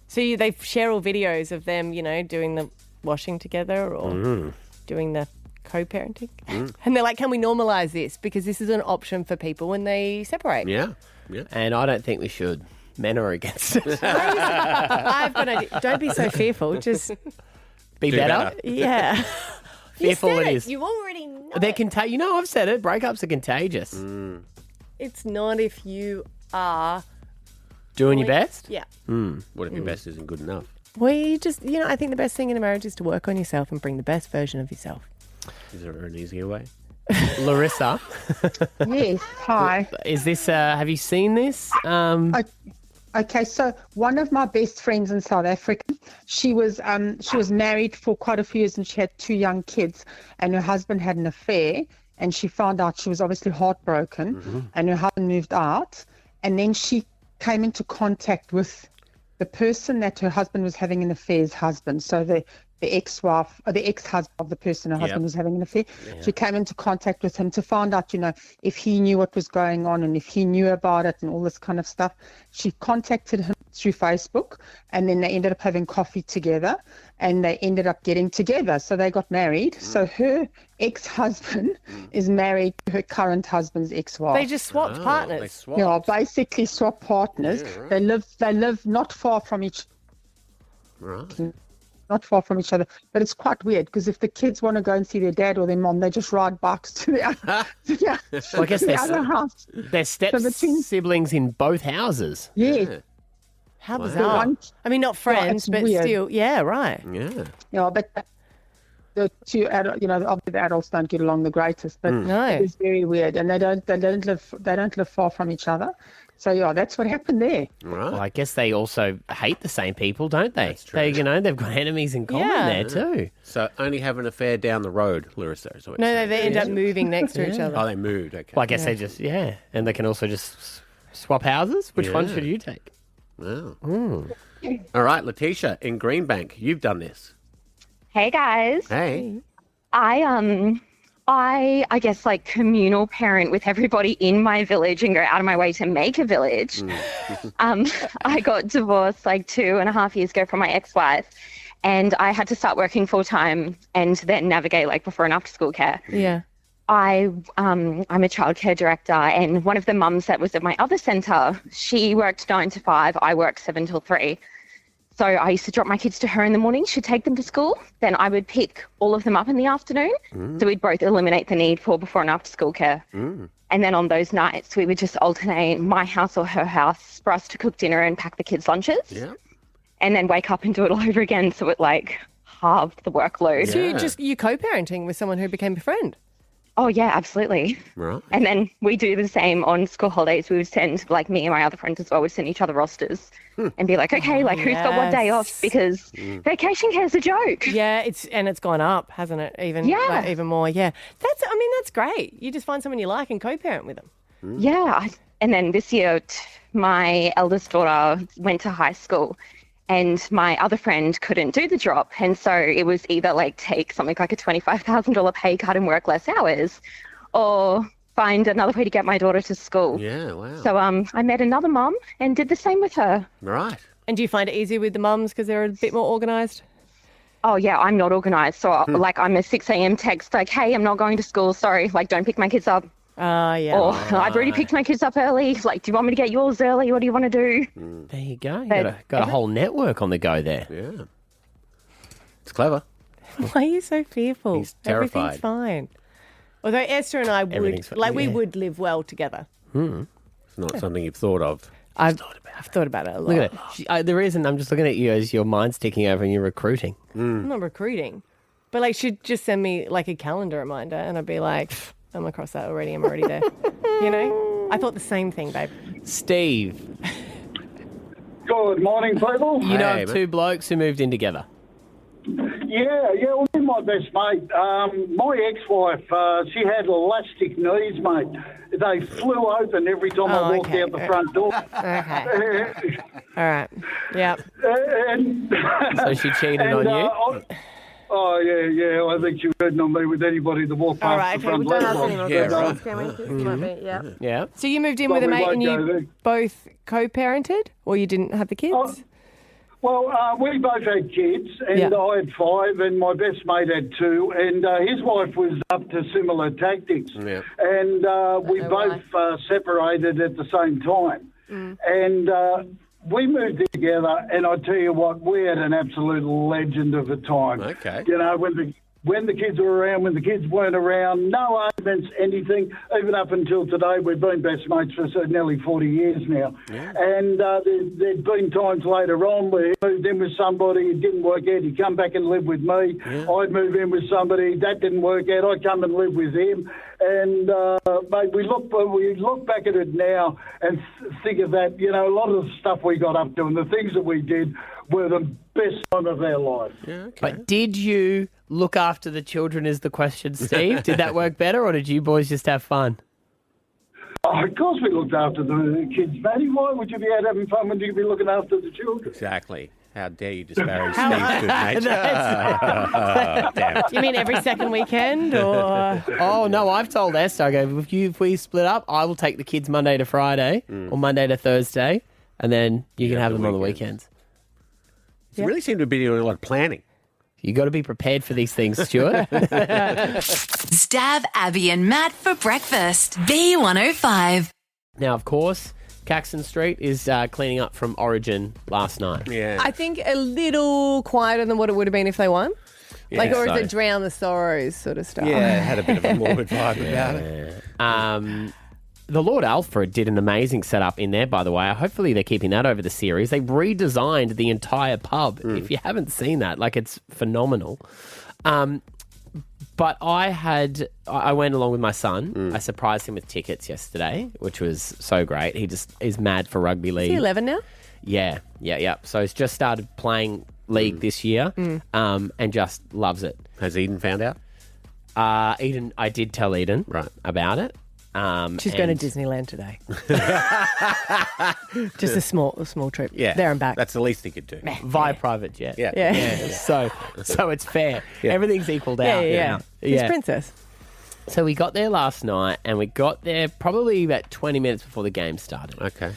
[SPEAKER 5] So they share all videos of them, doing the washing together or doing the co-parenting. And they're like, can we normalise this? Because this is an option for people when they separate.
[SPEAKER 4] Yeah. Yeah.
[SPEAKER 3] And I don't think we should. Men are against it.
[SPEAKER 5] I've got an idea. Don't be so fearful. Just,
[SPEAKER 3] Be
[SPEAKER 4] Do
[SPEAKER 3] better.
[SPEAKER 4] better.
[SPEAKER 5] yeah.
[SPEAKER 3] Fearful
[SPEAKER 5] you said
[SPEAKER 3] it is.
[SPEAKER 5] You already know.
[SPEAKER 3] They're I've said it. Breakups are contagious.
[SPEAKER 5] It's not if you are.
[SPEAKER 3] Doing your best.
[SPEAKER 5] Yeah.
[SPEAKER 4] What if your best isn't good enough?
[SPEAKER 5] Well, you just, I think the best thing in a marriage is to work on yourself and bring the best version of yourself.
[SPEAKER 4] Is there an easier way?
[SPEAKER 3] Larissa,
[SPEAKER 10] Yes, hi.
[SPEAKER 3] is this? Have you seen this?
[SPEAKER 10] Okay, so one of my best friends in South Africa, she was married for quite a few years and she had 2 young kids, and her husband had an affair, and she found out. She was obviously heartbroken, and her husband moved out, and then she came into contact with the person that her husband was having an affair's husband. So the ex-wife or the ex-husband of the person her husband was having an affair. She came into contact with him to find out, if he knew what was going on and if he knew about it and all this kind of stuff. She contacted him through Facebook, and then they ended up having coffee together, and they ended up getting together. So they got married. So her ex-husband is married to her current husband's ex-wife.
[SPEAKER 5] They just swapped partners.
[SPEAKER 10] Yeah, basically swapped partners.
[SPEAKER 4] Yeah, right.
[SPEAKER 10] They live not far from each not far from each other, but it's quite weird because if the kids want to go and see their dad or their mom, they just ride bikes to the other,
[SPEAKER 3] Well, I guess
[SPEAKER 10] the other house.
[SPEAKER 3] They're step siblings in both houses.
[SPEAKER 10] Yeah.
[SPEAKER 5] How bizarre. I mean, not friends, but
[SPEAKER 10] weird.
[SPEAKER 5] still. Yeah, right.
[SPEAKER 4] Yeah.
[SPEAKER 10] Yeah, but the two adults, obviously the adults don't get along the greatest, but
[SPEAKER 5] No.
[SPEAKER 10] it's very weird, and they don't live far from each other. So yeah, that's what happened there.
[SPEAKER 4] Right.
[SPEAKER 3] Well, I guess they also hate the same people, don't they?
[SPEAKER 4] That's true.
[SPEAKER 3] They've got enemies in common there too.
[SPEAKER 4] So only have an affair down the road, Larissa. Is what you're
[SPEAKER 5] No,
[SPEAKER 4] saying.
[SPEAKER 5] they end up moving next to each other.
[SPEAKER 4] Oh, they moved. Okay.
[SPEAKER 3] Well, I guess they just, and they can also just swap houses. Which one should you take?
[SPEAKER 4] Wow. All right, Letitia in Greenbank, you've done this.
[SPEAKER 11] Hey guys.
[SPEAKER 4] Hey.
[SPEAKER 11] I guess like communal parent with everybody in my village and go out of my way to make a village. I got divorced like 2.5 years ago from my ex-wife, and I had to start working full time and then navigate like before and after school care.
[SPEAKER 5] Yeah.
[SPEAKER 11] I'm a childcare director, and one of the mums that was at my other centre, she worked 9 to 5. I worked 7 till 3. So I used to drop my kids to her in the morning. She'd take them to school. Then I would pick all of them up in the afternoon. So we'd both eliminate the need for before and after school care. And then on those nights, we would just alternate my house or her house for us to cook dinner and pack the kids' lunches.
[SPEAKER 4] Yeah.
[SPEAKER 11] And then wake up and do it all over again. So it like halved the workload.
[SPEAKER 5] So you co-parenting with someone who became a friend?
[SPEAKER 11] Oh, yeah, absolutely.
[SPEAKER 4] Right.
[SPEAKER 11] And then we do the same on school holidays. We would send, like me and my other friends as well, we'd send each other rosters and be like, okay, like who's got what day off? Because vacation care's a joke.
[SPEAKER 5] Yeah, it's gone up, hasn't it? Even more. Yeah, that's great. You just find someone you like and co-parent with them.
[SPEAKER 11] Yeah. And then this year, my eldest daughter went to high school and my other friend couldn't do the drop. And so it was either like take something like a $25,000 pay cut and work less hours, or find another way to get my daughter to school.
[SPEAKER 4] Yeah, wow.
[SPEAKER 11] So I met another mum and did the same with her.
[SPEAKER 4] Right.
[SPEAKER 5] And do you find it easier with the mums because they're a bit more organised?
[SPEAKER 11] Oh, yeah, I'm not organised. So, like, I'm a 6 a.m. text, like, hey, I'm not going to school. Sorry, like, don't pick my kids up.
[SPEAKER 5] Yeah.
[SPEAKER 11] Or I've already picked my kids up early. Like, do you want me to get yours early? What do you want to do?
[SPEAKER 3] There you go. You got a whole network on the go there.
[SPEAKER 4] Yeah. It's clever.
[SPEAKER 5] Why are you so fearful?
[SPEAKER 4] He's terrified.
[SPEAKER 5] Everything's fine. Although Esther and I would, we would live well together.
[SPEAKER 4] It's not something you've thought of.
[SPEAKER 5] I've thought about it a lot.
[SPEAKER 3] Look at it. The reason I'm just looking at you as your mind's ticking over and you're recruiting.
[SPEAKER 5] I'm not recruiting. But, like, she'd just send me, like, a calendar reminder and I'd be like, I'm across that already. I'm already there. You know? I thought the same thing, babe.
[SPEAKER 3] Steve.
[SPEAKER 12] Good morning, people.
[SPEAKER 3] You know of two blokes who moved in together.
[SPEAKER 12] Yeah, well, me and my best mate. My ex-wife, she had elastic knees, mate. They flew open every time I walked out the front door.
[SPEAKER 5] Okay. All right. Yep.
[SPEAKER 3] So she cheated on you?
[SPEAKER 12] Oh, yeah. I think she was hurting on me with anybody that walked past the front door.
[SPEAKER 3] Yeah.
[SPEAKER 5] So you moved in with a mate and you both co-parented, or you didn't have the kids?
[SPEAKER 12] Well, we both had kids, and I had 5, and my best mate had 2, and his wife was up to similar tactics. Yeah. And we both separated at the same time. And we moved in together, and I tell you what, we had an absolute legend of a time.
[SPEAKER 4] Okay.
[SPEAKER 12] You know, when the kids were around, when the kids weren't around, no arguments, anything. Even up until today, we've been best mates for nearly 40 years now. Yeah. And there'd been times later on where he moved in with somebody, it didn't work out, he'd come back and live with me. Yeah. I'd move in with somebody, that didn't work out, I'd come and live with him. And, mate, we look back at it now and think of that, you know, a lot of the stuff we got up to and the things that we did were the best time of our life. Yeah, okay.
[SPEAKER 3] But did you look after the children is the question, Steve? Did that work better, or did you boys just have fun?
[SPEAKER 12] Oh, of course we looked after the kids, Matty. Why would you be out having fun when you'd be looking after the children?
[SPEAKER 4] Exactly. How dare you disparage Steve's good nature? Damn it.
[SPEAKER 5] You mean every second weekend, or?
[SPEAKER 3] Oh, no, I've told Esther, I go, if we split up, I will take the kids Monday to Friday or Monday to Thursday, and then you can have them on the weekends.
[SPEAKER 4] You really seem to be doing a lot of planning.
[SPEAKER 3] You got to be prepared for these things, Stuart.
[SPEAKER 1] Stav, Abby and Matt for breakfast. B105.
[SPEAKER 3] Now, of course, Caxton Street is cleaning up from Origin last night.
[SPEAKER 4] Yeah.
[SPEAKER 5] I think a little quieter than what it would have been if they won.
[SPEAKER 4] Yeah,
[SPEAKER 5] or
[SPEAKER 4] so.
[SPEAKER 5] is it drown the sorrows sort of stuff?
[SPEAKER 4] Yeah, it had a bit of a morbid vibe about it.
[SPEAKER 3] The Lord Alfred did an amazing setup in there, by the way. Hopefully they're keeping that over the series. They redesigned the entire pub. If you haven't seen that, it's phenomenal. But I went along with my son. I surprised him with tickets yesterday, which was so great. He just is mad for rugby league.
[SPEAKER 5] Is he 11 now?
[SPEAKER 3] Yeah. So he's just started playing league this year and just loves it.
[SPEAKER 4] Has Eden found out?
[SPEAKER 3] Eden, I did tell Eden about it.
[SPEAKER 5] She's going to Disneyland today. Just a small trip.
[SPEAKER 4] Yeah.
[SPEAKER 5] There and back.
[SPEAKER 4] That's the least he could do.
[SPEAKER 3] Via private jet.
[SPEAKER 4] Yeah.
[SPEAKER 3] So it's fair.
[SPEAKER 4] Yeah.
[SPEAKER 3] Everything's equaled out.
[SPEAKER 5] Yeah. She's princess.
[SPEAKER 3] So we got there last night, and we got there probably about 20 minutes before the game started.
[SPEAKER 4] Okay.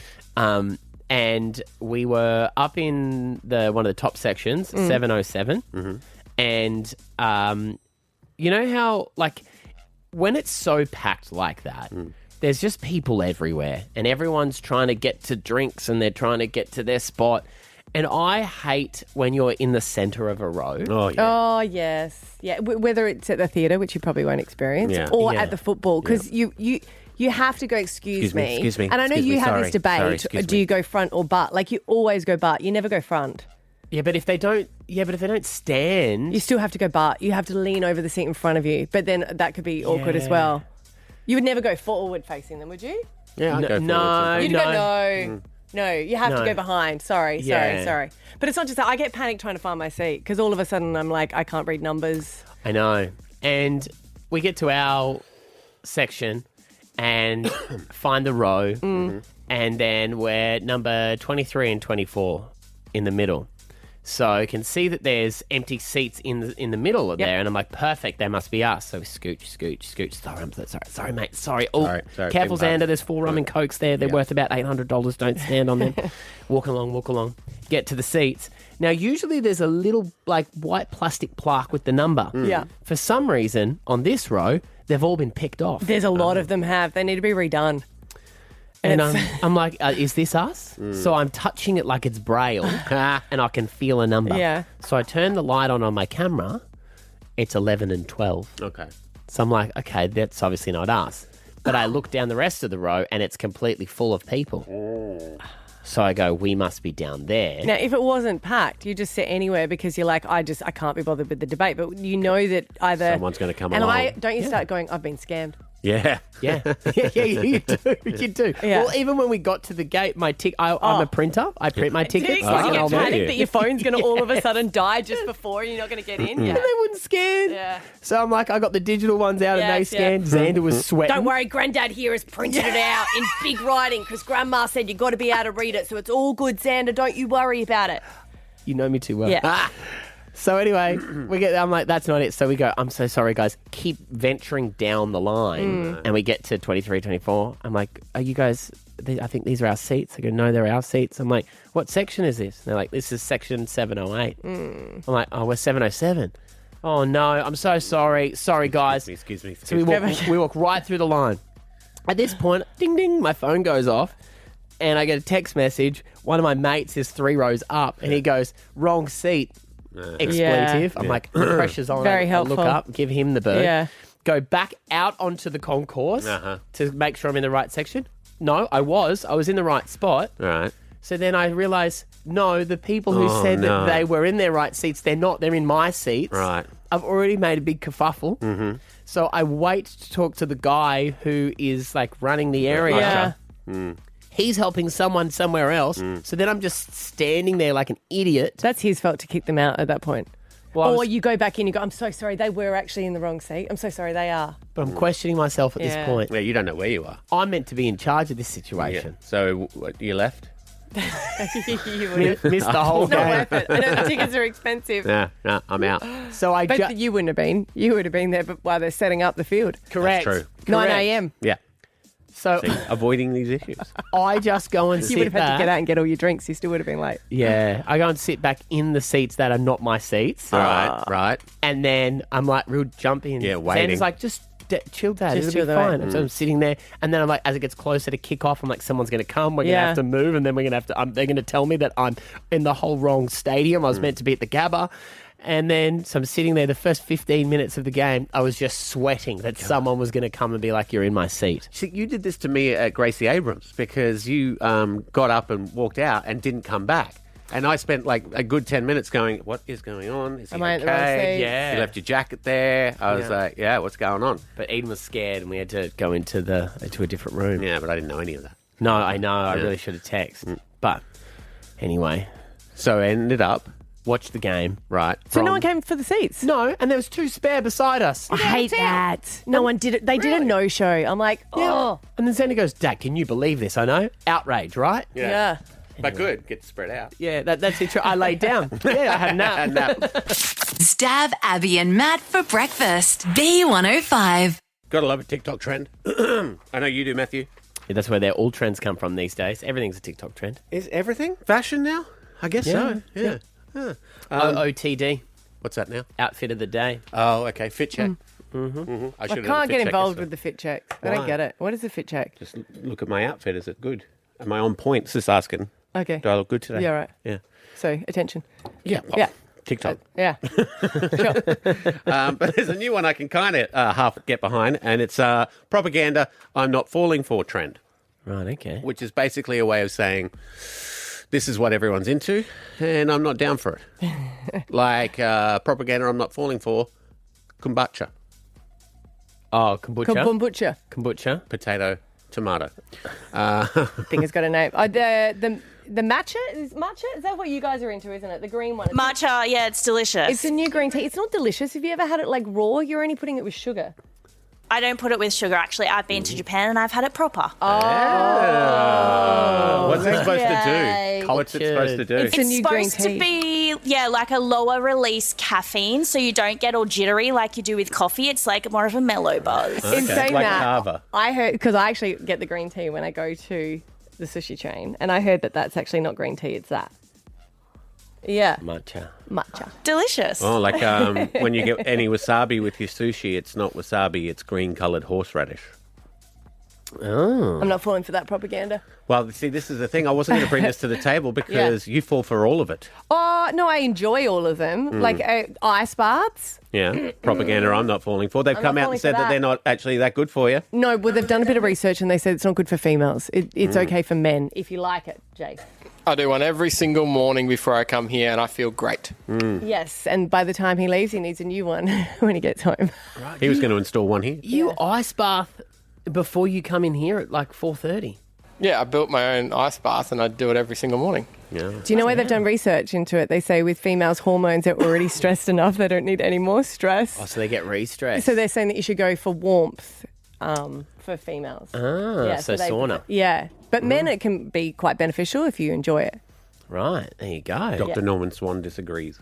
[SPEAKER 3] And we were up in one of the top sections, 707. And you know how, when it's so packed like that, there's just people everywhere, and everyone's trying to get to drinks, and they're trying to get to their spot. And I hate when you're in the centre of a row.
[SPEAKER 4] Oh, yeah.
[SPEAKER 5] Oh, yes. Yeah, whether it's at the theatre, which you probably won't experience, or at the football, because you have to go, excuse me.
[SPEAKER 4] Excuse me.
[SPEAKER 5] And I know you have this debate, do you go front or butt? You always go butt. You never go front.
[SPEAKER 3] Yeah, but if they don't stand,
[SPEAKER 5] you still have to go butt. You have to lean over the seat in front of you. But then that could be awkward as well. You would never go forward facing them, would you?
[SPEAKER 4] Yeah, I'd go forward.
[SPEAKER 5] You'd go no. No, you have to go behind. Sorry. But it's not just that. I get panicked trying to find my seat because all of a sudden I'm like, I can't read numbers.
[SPEAKER 3] I know. And we get to our section and find the row, and then we're number 23 and 24 in the middle. So you can see that there's empty seats in the middle of there, and I'm like, perfect, they must be us. So we scooch. Sorry, mate. Sorry. Oh,
[SPEAKER 4] sorry.
[SPEAKER 3] Careful, Xander. There's 4 rum and cokes there. They're worth about $800. Don't stand on them. Walk along. Get to the seats. Now, usually there's a little white plastic plaque with the number.
[SPEAKER 5] Yeah.
[SPEAKER 3] For some reason, on this row, they've all been picked off.
[SPEAKER 5] There's a lot of them have. They need to be redone.
[SPEAKER 3] And I'm like, is this us? So I'm touching it like it's Braille, and I can feel a number.
[SPEAKER 5] Yeah.
[SPEAKER 3] So I turn the light on my camera. It's 11 and 12.
[SPEAKER 4] Okay.
[SPEAKER 3] So I'm like, okay, that's obviously not us. But I look down the rest of the row, and it's completely full of people. So I go, we must be down there.
[SPEAKER 5] Now, if it wasn't packed, you just sit anywhere because you're like, I can't be bothered with the debate. But you know that either
[SPEAKER 4] someone's going to come
[SPEAKER 5] and
[SPEAKER 4] along.
[SPEAKER 5] don't you start going, I've been scammed.
[SPEAKER 4] Yeah.
[SPEAKER 3] Yeah, you do.
[SPEAKER 5] Yeah.
[SPEAKER 3] Well, even when we got to the gate, I'm a printer. I print my tickets.
[SPEAKER 5] Like
[SPEAKER 3] an
[SPEAKER 5] you
[SPEAKER 3] old
[SPEAKER 5] get
[SPEAKER 3] man.
[SPEAKER 5] panicked that your phone's going to all of a sudden die just before and you're not going to get in. Yeah.
[SPEAKER 3] And they wouldn't scan.
[SPEAKER 5] Yeah.
[SPEAKER 3] So I'm like, I got the digital ones out and they scanned. Xander was sweating.
[SPEAKER 5] Don't worry, Granddad here has printed it out in big writing because Grandma said you've got to be able to read it. So it's all good, Xander. Don't you worry about it.
[SPEAKER 3] You know me too well.
[SPEAKER 5] Yeah.
[SPEAKER 3] So anyway, I'm like, that's not it. So we go, I'm so sorry, guys. Keep venturing down the line. And we get to 23, 24. I'm like, are you guys, I think these are our seats. They go, no, they're our seats. I'm like, what section is this? And they're like, this is section 708. I'm like, oh, we're 707. Oh, no, I'm so sorry. Sorry, guys.
[SPEAKER 4] Excuse me.
[SPEAKER 3] So we walk right through the line. At this point, ding, ding, my phone goes off. And I get a text message. One of my mates is 3 rows up. And he goes, wrong seat. Expletive. I'm like, the pressure's on.
[SPEAKER 5] Very
[SPEAKER 3] I
[SPEAKER 5] helpful.
[SPEAKER 3] look up, give him the bird.
[SPEAKER 5] Yeah.
[SPEAKER 3] Go back out onto the concourse to make sure I'm in the right section. No, I was in the right spot.
[SPEAKER 4] Right.
[SPEAKER 3] So then I realised, no, the people who said that they were in their right seats, they're not. They're in my seats.
[SPEAKER 4] Right.
[SPEAKER 3] I've already made a big kerfuffle.
[SPEAKER 4] Mm-hmm.
[SPEAKER 3] So I wait to talk to the guy who is running the area.
[SPEAKER 5] Yeah.
[SPEAKER 3] He's helping someone somewhere else. So then I'm just standing there like an idiot.
[SPEAKER 5] That's his fault to kick them out at that point.
[SPEAKER 3] Well,
[SPEAKER 5] or you go back in and you go, I'm so sorry, they were actually in the wrong seat. I'm so sorry, they are.
[SPEAKER 3] But I'm questioning myself at this point.
[SPEAKER 4] Yeah, you don't know where you are.
[SPEAKER 3] I'm meant to be in charge of this situation.
[SPEAKER 4] Yeah. So you left?
[SPEAKER 5] You would've.
[SPEAKER 3] Missed the whole
[SPEAKER 5] It's not
[SPEAKER 3] game.
[SPEAKER 5] worth it. I know the tickets are expensive.
[SPEAKER 4] No, I'm out.
[SPEAKER 3] So I
[SPEAKER 5] But you wouldn't have been. You would have been there while they're setting up the field.
[SPEAKER 3] correct.
[SPEAKER 4] That's true.
[SPEAKER 5] 9
[SPEAKER 3] Correct.
[SPEAKER 5] a.m.
[SPEAKER 4] Yeah.
[SPEAKER 3] So
[SPEAKER 4] See, avoiding these issues.
[SPEAKER 3] I just go and
[SPEAKER 5] You
[SPEAKER 3] sit
[SPEAKER 5] would have had to
[SPEAKER 3] back.
[SPEAKER 5] get out and get all your drinks. You still would have been late.
[SPEAKER 3] Yeah, I go and sit back in the seats that are not my seats.
[SPEAKER 4] Right.
[SPEAKER 3] And then I'm like real jumpy and
[SPEAKER 4] Yeah, waiting.
[SPEAKER 3] Sandy's like, just chill, Dad.
[SPEAKER 5] Just
[SPEAKER 3] It'll
[SPEAKER 5] chill
[SPEAKER 3] be
[SPEAKER 5] the
[SPEAKER 3] fine.
[SPEAKER 5] way.
[SPEAKER 3] And so I'm sitting there, and then I'm like, as it gets closer to kick off, I'm like, someone's going to come. We're going to
[SPEAKER 5] Yeah.
[SPEAKER 3] have to move, and then we're going to have to. They're going to tell me that I'm in the whole wrong stadium. I was meant to be at the Gabba. And then, so I'm sitting there. The first 15 minutes of the game, I was just sweating that someone was going to come and be like, "You're in my seat."
[SPEAKER 4] See, you did this to me at Gracie Abrams because you got up and walked out and didn't come back. And I spent like a good 10 minutes going, what is going on? Is he
[SPEAKER 5] Am I at the wrong
[SPEAKER 4] okay?
[SPEAKER 5] seat?
[SPEAKER 3] Yeah.
[SPEAKER 4] You left your jacket there. I was
[SPEAKER 3] Yeah.
[SPEAKER 4] like, yeah, what's going on?
[SPEAKER 3] But Eden was scared, and we had to go into a different room.
[SPEAKER 4] Yeah, but I didn't know any of that.
[SPEAKER 3] No, I know. I
[SPEAKER 4] Yeah.
[SPEAKER 3] really should have texted. But anyway,
[SPEAKER 4] So I ended up,
[SPEAKER 3] watched the game.
[SPEAKER 4] right.
[SPEAKER 5] So no one came for the seats?
[SPEAKER 3] No, and there was two spare beside us.
[SPEAKER 5] I hate that. No one did it. They did a no-show. I'm like, oh.
[SPEAKER 3] And then Sandy goes, Dad, can you believe this? I know. Outrage, right?
[SPEAKER 5] Yeah.
[SPEAKER 4] But good, get spread out.
[SPEAKER 3] Yeah, that's it. I laid down. Yeah, I had a nap.
[SPEAKER 4] And that
[SPEAKER 1] Stav, Abby, and Matt for breakfast. B105.
[SPEAKER 4] gotta love a TikTok trend. I know you do, Matthew.
[SPEAKER 3] Yeah, that's where all trends come from these days. Everything's a TikTok trend.
[SPEAKER 4] Is everything fashion now? I guess so. Yeah.
[SPEAKER 3] OOTD,
[SPEAKER 4] What's that now?
[SPEAKER 3] outfit of the day.
[SPEAKER 4] Oh, okay. Fit check. I
[SPEAKER 5] I can't get involved with the fit check. I
[SPEAKER 4] Why?
[SPEAKER 5] don't get it. What is a fit check?
[SPEAKER 4] Just look at my outfit. Is it good? Am I on point? It's just asking.
[SPEAKER 5] Okay.
[SPEAKER 4] Do I look good today?
[SPEAKER 5] Yeah, right.
[SPEAKER 4] Yeah.
[SPEAKER 5] So, attention.
[SPEAKER 4] Yeah.
[SPEAKER 5] Yeah.
[SPEAKER 4] TikTok.
[SPEAKER 5] Yeah. Sure.
[SPEAKER 4] But there's a new one I can kind of half get behind, and it's propaganda I'm not falling for trend,
[SPEAKER 3] Right, okay.
[SPEAKER 4] which is basically a way of saying this is what everyone's into, and I'm not down for it. Like propaganda I'm not falling for, kombucha,
[SPEAKER 3] Oh, kombucha.
[SPEAKER 5] Kombucha.
[SPEAKER 3] Kombucha.
[SPEAKER 4] potato, tomato.
[SPEAKER 5] I think it's got a name. The matcha? Is matcha? Is that what you guys are into, isn't it? The green one.
[SPEAKER 13] Matcha, yeah, it's delicious.
[SPEAKER 5] It's a new green tea. It's not delicious. Have you ever had it like raw? You're only putting it with sugar.
[SPEAKER 13] I don't put it with sugar, actually. I've been to Japan and I've had it proper.
[SPEAKER 4] What's it supposed
[SPEAKER 5] Yay.
[SPEAKER 4] to do? What's it supposed to do?
[SPEAKER 5] It's a new green
[SPEAKER 13] supposed to
[SPEAKER 5] tea.
[SPEAKER 13] be, like a lower release caffeine, so you don't get all jittery like you do with coffee. It's like more of a mellow buzz.
[SPEAKER 5] In saying
[SPEAKER 4] like
[SPEAKER 5] that,
[SPEAKER 4] kava.
[SPEAKER 5] I heard, because I actually get the green tea when I go to the sushi chain, and I heard that that's actually not green tea, it's that. Yeah,
[SPEAKER 3] Matcha.
[SPEAKER 5] matcha.
[SPEAKER 13] Delicious.
[SPEAKER 4] Oh, like when you get any wasabi with your sushi, it's not wasabi, it's green-coloured horseradish.
[SPEAKER 3] Oh.
[SPEAKER 5] I'm not falling for that propaganda.
[SPEAKER 4] Well, see, this is the thing. I wasn't going to bring this to the table because you fall for all of it.
[SPEAKER 5] Oh, no, I enjoy all of them. Like ice baths.
[SPEAKER 4] Yeah, propaganda I'm not falling for. They've
[SPEAKER 5] I'm
[SPEAKER 4] come
[SPEAKER 5] not
[SPEAKER 4] out
[SPEAKER 5] falling
[SPEAKER 4] and said
[SPEAKER 5] for
[SPEAKER 4] that
[SPEAKER 5] that.
[SPEAKER 4] they're not actually that good for you.
[SPEAKER 5] No, well, they've done a bit of research and they said it's not good for females. It's okay for men if you like it, Jake.
[SPEAKER 14] I do one every single morning before I come here and I feel great.
[SPEAKER 5] Yes, and by the time he leaves, he needs a new one when he gets home.
[SPEAKER 4] He was going to install one here.
[SPEAKER 3] You ice bath before you come in here at like 4:30.
[SPEAKER 14] Yeah, I built my own ice bath and I do it every single morning.
[SPEAKER 4] Yeah.
[SPEAKER 5] Do you know where they've done research into it? They say with females' hormones, they're already stressed enough. They don't need any more stress.
[SPEAKER 3] Oh, so they get re-stressed.
[SPEAKER 5] So they're saying that you should go for warmth for females.
[SPEAKER 3] Ah, so sauna.
[SPEAKER 5] Yeah. But men, it can be quite beneficial if you enjoy it.
[SPEAKER 3] Right, there you go.
[SPEAKER 4] Dr. Norman Swan disagrees.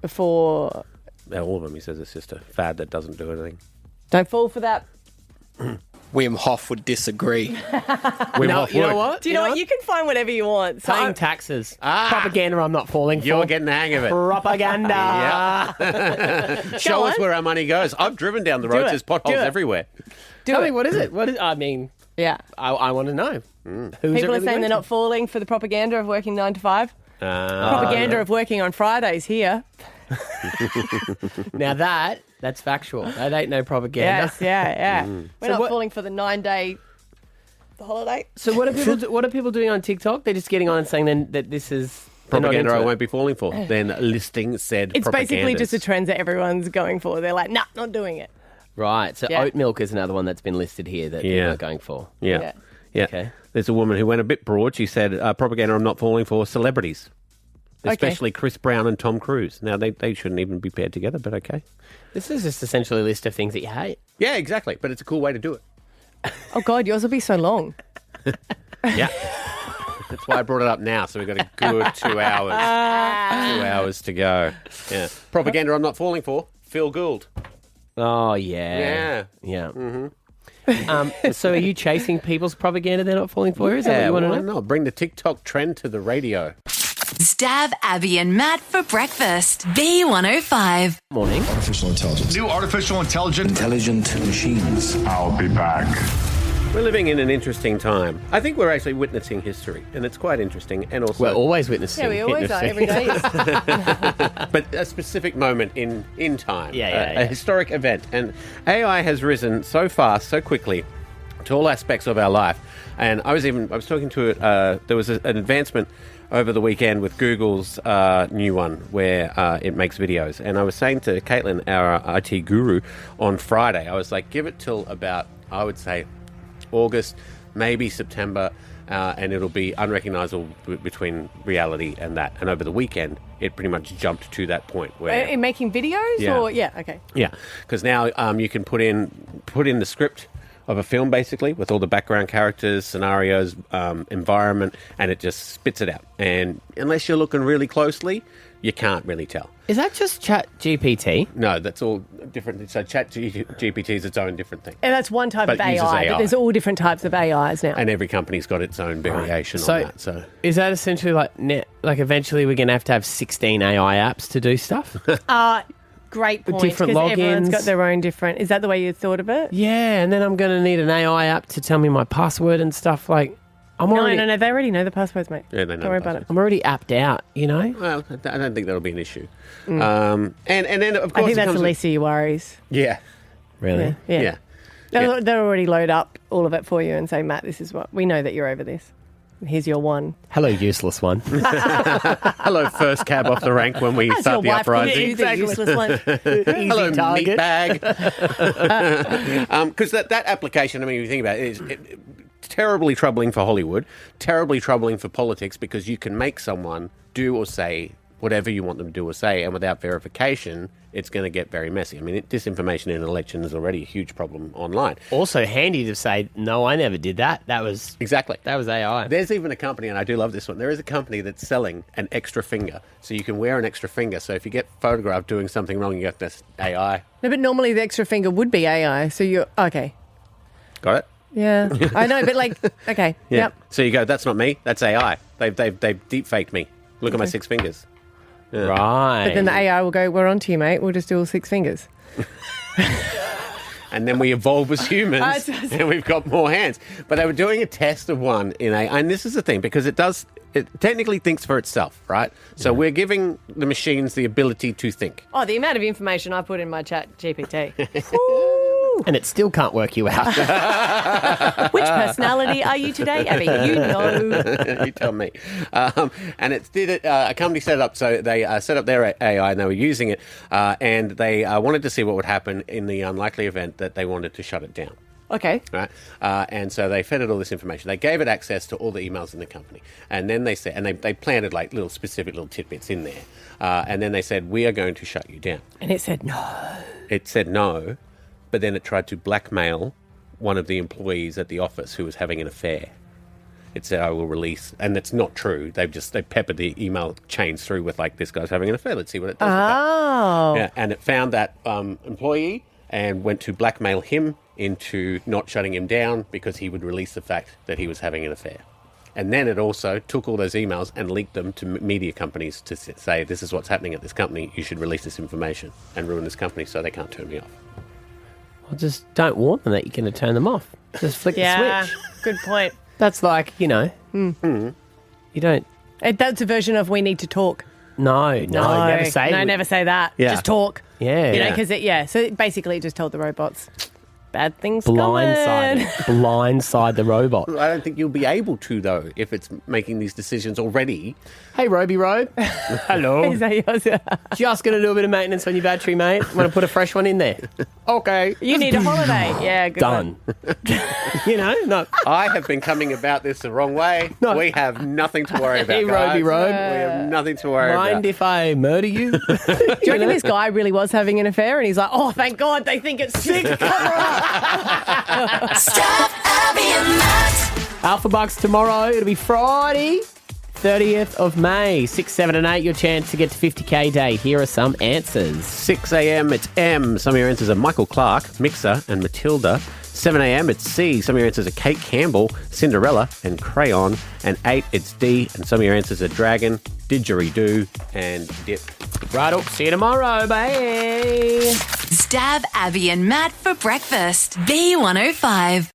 [SPEAKER 5] Before,
[SPEAKER 4] All of them, he says it's just a fad that doesn't do anything.
[SPEAKER 5] don't fall for that.
[SPEAKER 14] Wim Hof would disagree.
[SPEAKER 3] You know what?
[SPEAKER 5] Do you know what? You can find whatever you want. So
[SPEAKER 3] Paying taxes. Propaganda I'm not falling for.
[SPEAKER 4] You're getting the hang of it.
[SPEAKER 3] Propaganda.
[SPEAKER 4] Yeah. Show us where our money goes. I've driven down the roads.
[SPEAKER 5] it.
[SPEAKER 4] There's potholes
[SPEAKER 5] Do it.
[SPEAKER 4] everywhere.
[SPEAKER 3] Tell me, what is it? I mean,
[SPEAKER 5] yeah.
[SPEAKER 3] I want to know. Who's
[SPEAKER 5] People
[SPEAKER 3] it
[SPEAKER 5] are
[SPEAKER 3] really
[SPEAKER 5] saying
[SPEAKER 3] going
[SPEAKER 5] they're
[SPEAKER 3] to?
[SPEAKER 5] not falling for the propaganda of working 9 to 5. Propaganda of working on Fridays here.
[SPEAKER 3] Now that's factual. That ain't no propaganda.
[SPEAKER 5] Yes, yeah. We're
[SPEAKER 3] So
[SPEAKER 5] not
[SPEAKER 3] what-
[SPEAKER 5] falling for the 9-day holiday.
[SPEAKER 3] So what are people doing on TikTok? They're just getting on and saying then that this is they're not
[SPEAKER 4] Propaganda
[SPEAKER 3] into
[SPEAKER 4] I
[SPEAKER 3] it.
[SPEAKER 4] won't be falling for. Then listing said
[SPEAKER 5] It's basically just a
[SPEAKER 4] propagandas.
[SPEAKER 5] trend that everyone's going for. They're like, nah, not doing it.
[SPEAKER 3] Right. So
[SPEAKER 5] Yeah.
[SPEAKER 3] oat milk is another one that's been listed here that people are going for.
[SPEAKER 4] Yeah. Yeah.
[SPEAKER 3] Okay.
[SPEAKER 4] There's a woman who went a bit broad. She said, propaganda I'm not falling for celebrities, especially Chris Brown and Tom Cruise. Now, they shouldn't even be paired together, but okay.
[SPEAKER 3] This is just essentially a list of things that you hate.
[SPEAKER 4] Yeah, exactly. But it's a cool way to do it.
[SPEAKER 5] Oh, God, yours will be so long.
[SPEAKER 4] Yeah. That's That's why I brought it up now. So we've got a good 2 hours. 2 hours to go. Yeah. Propaganda I'm not falling for. Phil Gould.
[SPEAKER 3] Oh, yeah.
[SPEAKER 4] Yeah.
[SPEAKER 3] Yeah. So are you chasing people's propaganda they're not falling for? Is that what you want to know?
[SPEAKER 4] No, bring the TikTok trend to the radio.
[SPEAKER 1] Stav, Abby, and Matt for breakfast. B105.
[SPEAKER 3] Morning.
[SPEAKER 6] Artificial intelligence. New artificial intelligence.
[SPEAKER 2] Intelligent machines. I'll be back.
[SPEAKER 4] We're living in an interesting time. I think we're actually witnessing history, and it's quite interesting. And also,
[SPEAKER 3] We're always witnessing.
[SPEAKER 5] Yeah, we always are every day.
[SPEAKER 4] but a specific moment in time.
[SPEAKER 3] Yeah.
[SPEAKER 4] A historic event. And AI has risen so fast, so quickly to all aspects of our life. And I was talking to it, there was an advancement over the weekend with Google's new one where it makes videos. And I was saying to Caitlin, our IT guru, on Friday, I was like, give it till about, I would say, August, maybe September, and it'll be unrecognizable between reality and that. And over the weekend, it pretty much jumped to that point where
[SPEAKER 5] In making videos?
[SPEAKER 4] Yeah.
[SPEAKER 5] Or yeah, okay.
[SPEAKER 4] yeah, because now you can put in the script of a film basically with all the background characters, scenarios, environment, and it just spits it out. And unless you're looking really closely, you can't really tell.
[SPEAKER 3] Is that just Chat GPT?
[SPEAKER 4] No, that's all different. So Chat GPT is its own different thing.
[SPEAKER 5] And that's one type
[SPEAKER 4] But
[SPEAKER 5] of
[SPEAKER 4] it uses
[SPEAKER 5] AI, but
[SPEAKER 4] AI.
[SPEAKER 5] there's all different types of AIs now.
[SPEAKER 4] And every company's got its own variation on that. So
[SPEAKER 3] is that essentially like eventually we're going to have 16 AI apps to do stuff?
[SPEAKER 5] Great
[SPEAKER 3] With
[SPEAKER 5] point.
[SPEAKER 3] different
[SPEAKER 5] Because everyone's
[SPEAKER 3] logins.
[SPEAKER 5] got their own different. Is that the way you thought of it?
[SPEAKER 3] Yeah, and then I'm going to need an AI app to tell me my password and stuff. Like,
[SPEAKER 5] No, they already know the passwords, mate.
[SPEAKER 4] Yeah, they know
[SPEAKER 5] Don't worry
[SPEAKER 4] the
[SPEAKER 5] about it.
[SPEAKER 3] I'm already apped out, you know?
[SPEAKER 4] Well, I don't think that'll be an issue. And then, of course,
[SPEAKER 5] I think
[SPEAKER 4] it
[SPEAKER 5] that's
[SPEAKER 4] comes
[SPEAKER 5] the least of your worries.
[SPEAKER 4] Yeah.
[SPEAKER 3] Really?
[SPEAKER 5] Yeah. They'll already load up all of it for you and say, Matt, this is what we know that you're over this. Here's your one.
[SPEAKER 3] Hello, useless one.
[SPEAKER 4] Hello, first cab off the rank when we start the uprising.
[SPEAKER 5] The useless one.
[SPEAKER 4] Hello,
[SPEAKER 3] target.
[SPEAKER 4] meat bag. Because that application, I mean, if you think about it, is terribly troubling for Hollywood, terribly troubling for politics, because you can make someone do or say whatever you want them to do or say, and without verification, it's going to get very messy. I mean, disinformation in an election is already a huge problem online.
[SPEAKER 3] Also handy to say, no, I never did that. That was AI.
[SPEAKER 4] There's even a company, and I do love this one, there is a company that's selling an extra finger. So you can wear an extra finger. So if you get photographed doing something wrong, you got this AI.
[SPEAKER 5] No, but normally the extra finger would be AI. So you're okay.
[SPEAKER 4] Got it?
[SPEAKER 5] Yeah, I know, but okay.
[SPEAKER 4] Yeah.
[SPEAKER 5] Yep.
[SPEAKER 4] So you go, that's not me, that's AI. They've deep faked me. Look at my 6 fingers. Yeah.
[SPEAKER 3] Right.
[SPEAKER 5] But then the AI will go, we're on to you, mate. We'll just do all 6 fingers.
[SPEAKER 4] And then we evolve as humans, and we've got more hands. But they were doing a test of one in AI, and this is the thing, because it technically thinks for itself, right? So we're giving the machines the ability to think.
[SPEAKER 5] Oh, the amount of information I put in my chat GPT.
[SPEAKER 3] And it still can't work you out.
[SPEAKER 5] Which personality are you today, Abby? You know.
[SPEAKER 4] You tell me. And it did it. A company set it up, so they set up their AI and they were using it, and they wanted to see what would happen in the unlikely event that they wanted to shut it down.
[SPEAKER 5] Okay.
[SPEAKER 4] Right, and so they fed it all this information. They gave it access to all the emails in the company, and then they said, and they planted like little specific little tidbits in there, and then they said, we are going to shut you down.
[SPEAKER 5] And it said no.
[SPEAKER 4] It said no, but then it tried to blackmail one of the employees at the office who was having an affair. It said, I will release, and it's not true. They peppered the email chains through with like, this guy's having an affair. Let's see what it does.
[SPEAKER 5] Oh.
[SPEAKER 4] With that. Yeah, and it found that employee and went to blackmail him into not shutting him down because he would release the fact that he was having an affair. And then it also took all those emails and leaked them to media companies to say, this is what's happening at this company. You should release this information and ruin this company so they can't turn me off.
[SPEAKER 3] Well, just don't warn them that you're going to turn them off. Just flick the switch.
[SPEAKER 5] Good point.
[SPEAKER 3] That's like, you know, you don't...
[SPEAKER 5] That's a version of we need to talk.
[SPEAKER 3] No, never say.
[SPEAKER 5] No, never say that.
[SPEAKER 3] Yeah.
[SPEAKER 5] Just talk.
[SPEAKER 3] Yeah.
[SPEAKER 5] You know, because so basically it just told the robots, bad things
[SPEAKER 3] Blindside the robot.
[SPEAKER 4] I don't think you'll be able to, though, if it's making these decisions already.
[SPEAKER 3] Hey, Roby Robe. Hello.
[SPEAKER 5] Is that yours?
[SPEAKER 3] Just going to do a bit of maintenance on your battery, mate. Want to put a fresh one in there? Okay.
[SPEAKER 5] You need a holiday. Yeah, good
[SPEAKER 3] Done. You know, no.
[SPEAKER 4] I have been coming about this the wrong way.
[SPEAKER 3] No.
[SPEAKER 4] We have nothing to worry about,
[SPEAKER 3] Hey,
[SPEAKER 4] guys.
[SPEAKER 3] Roby Robe.
[SPEAKER 4] We have nothing to worry
[SPEAKER 3] Mind
[SPEAKER 4] about.
[SPEAKER 3] if I murder you?
[SPEAKER 5] Do you reckon this guy really was having an affair and he's like, oh, thank God, they think it's sick. Cover up.
[SPEAKER 1] Stav, Abby, and Matt.
[SPEAKER 3] Alpha Bucks tomorrow. It'll be Friday. 30th of May. 6, 7 and 8, your chance to get to 50k day. Here are some answers.
[SPEAKER 4] 6 a.m. it's M. Some of your answers are Michael Clark, Mixer, and Matilda. 7 a.m. it's C. Some of your answers are Kate Campbell, Cinderella, and Crayon. And 8 it's D. And some of your answers are Dragon, Didgeridoo, and Dip.
[SPEAKER 3] Right, see you tomorrow. Bye.
[SPEAKER 1] Stav, Abby, and Matt for breakfast. B105.